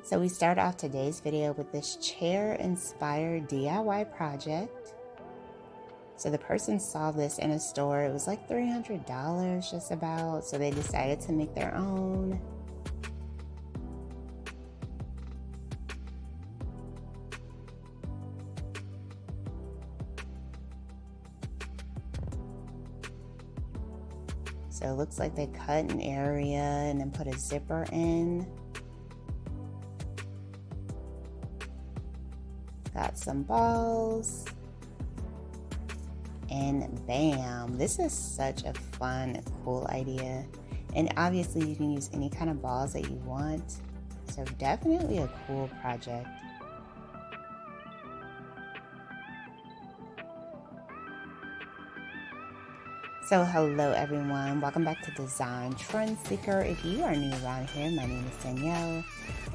So we start off today's video with this chair-inspired DIY project. So the person saw this in a store. It was like $300 just about. So they decided to make their own. So it looks like they cut an area and then put a zipper in. Got some balls. And bam, this is such a fun, cool idea. And obviously you can use any kind of balls that you want. So definitely a cool project. So hello everyone, welcome back to Design Trend Seeker. If you are new around here, my name is Danielle.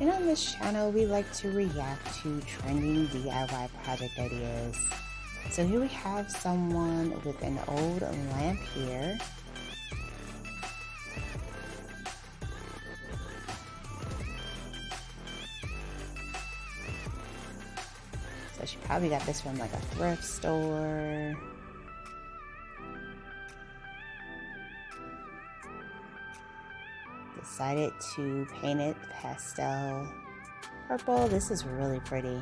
And on this channel, we like to react to trending DIY project ideas. So here we have someone with an old lamp here. So she probably got this from like a thrift store. Decided to paint it pastel purple. This is really pretty.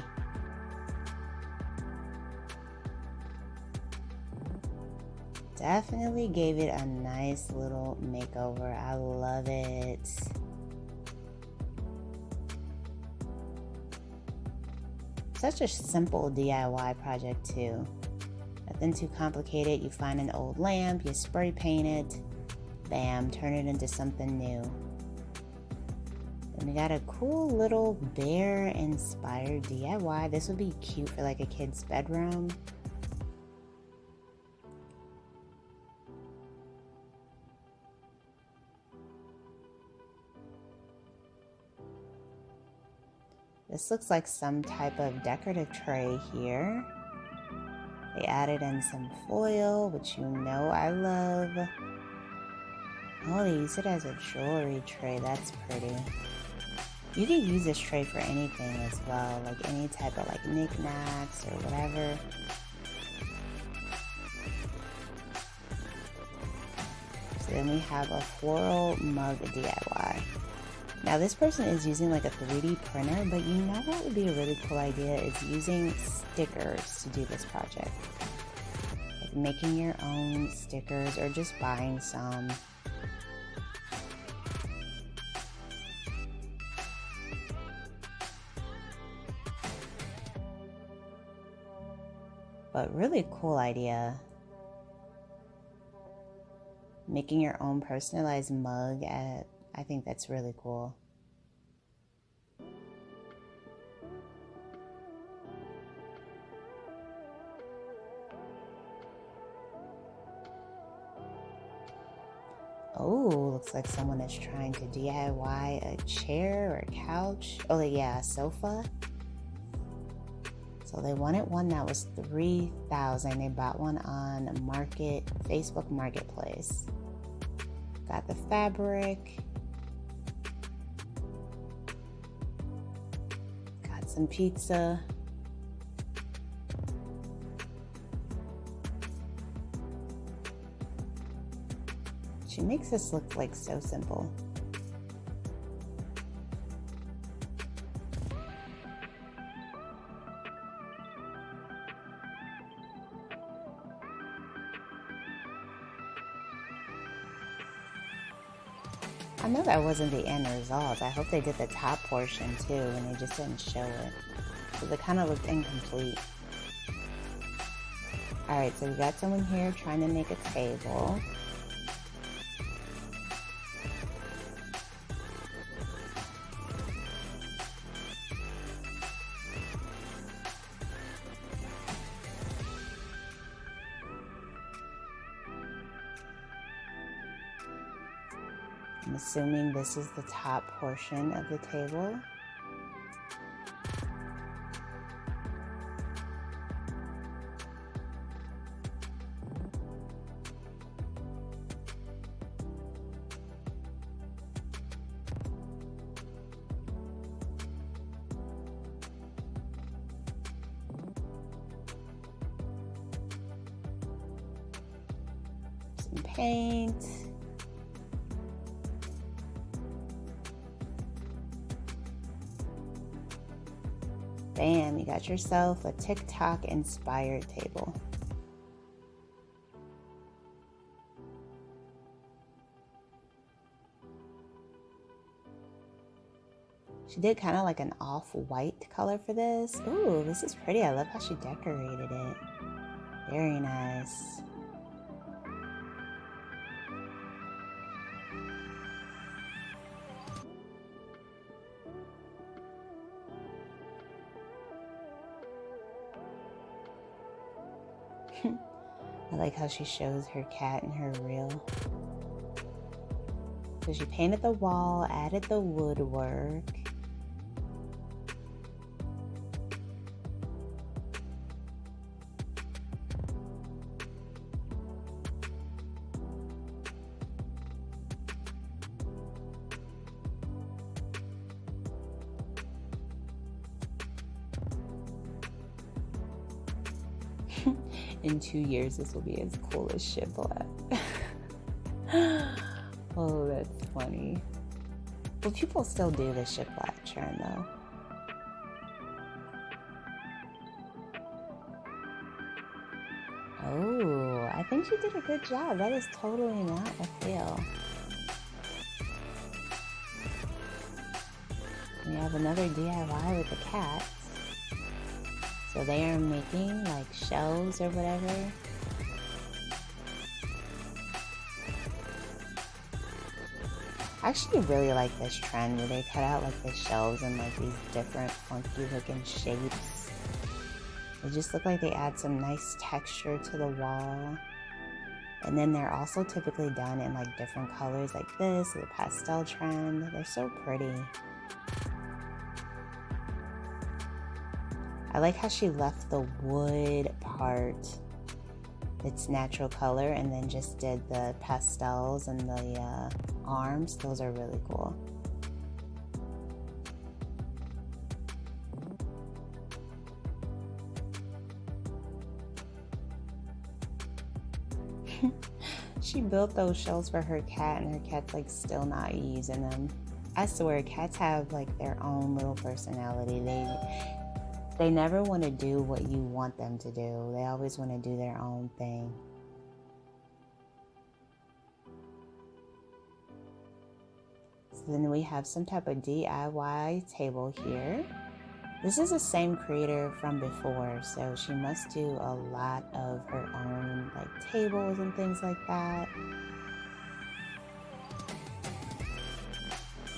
Definitely gave it a nice little makeover. I love it. Such a simple DIY project too. Nothing too complicated. You find an old lamp, you spray paint it, bam, turn it into something new. And we got a cool little bear inspired DIY. This would be cute for like a kid's bedroom. This looks like some type of decorative tray here. They added in some foil, which you know I love. Oh, they use it as a jewelry tray. That's pretty. You can use this tray for anything as well, like any type of like knickknacks or whatever. So then we have a floral mug DIY. Now this person is using like a 3D printer, but you know what would be a really cool idea is using stickers to do this project. Like making your own stickers or just buying some. But really cool idea. Making your own personalized mug, I think that's really cool. Oh, looks like someone is trying to DIY a chair or a couch. Oh yeah, a sofa. So they wanted one that was $3,000. They bought one on Facebook Marketplace. Got the fabric. Got some pizza. She makes this look like so simple. I know that wasn't the end result. I hope they did the top portion too and they just didn't show it. So it kind of looked incomplete. Alright, so we got someone here trying to make a table. I'm assuming this is the top portion of the table. some paint. Bam, you got yourself a TikTok inspired table. She did kind of like an off-white color for this. Ooh, this is pretty. I love how she decorated it. Very nice. I like how she shows her cat in her reel. So she painted the wall, added the woodwork. In 2 years, this will be as cool as shiplap. Oh, that's funny. Well, people still do the shiplap trend, though. Oh, I think she did a good job. That is totally not a fail. We have another DIY with the cats. So they are making like shelves or whatever. I actually really like this trend where they cut out like the shelves in like these different funky looking shapes. They just look like they add some nice texture to the wall. And then they're also typically done in like different colors like this, or the pastel trend. They're so pretty. I like how she left the wood part its natural color and then just did the pastels and the arms. Those are really cool. She built those shells for her cat, and her cat's like still not using them. I swear, cats have like their own little personality. They never want to do what you want them to do. They always want to do their own thing. So then we have some type of DIY table here. This is the same creator from before, so she must do a lot of her own like tables and things like that.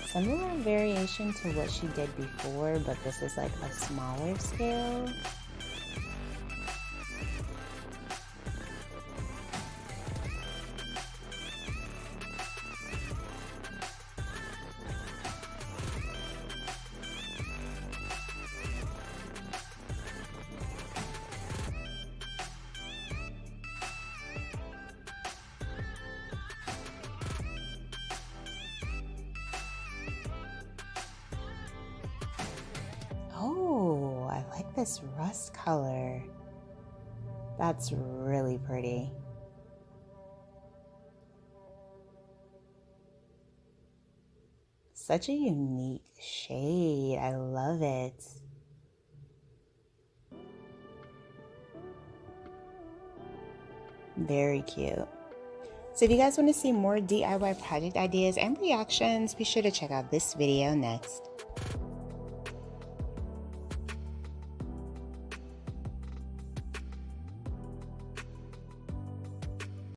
Similar variation to what she did before, but this is like a smaller scale. Oh, I like this rust color. That's really pretty. Such a unique shade. I love it. Very cute. So if you guys want to see more DIY project ideas and reactions, be sure to check out this video next.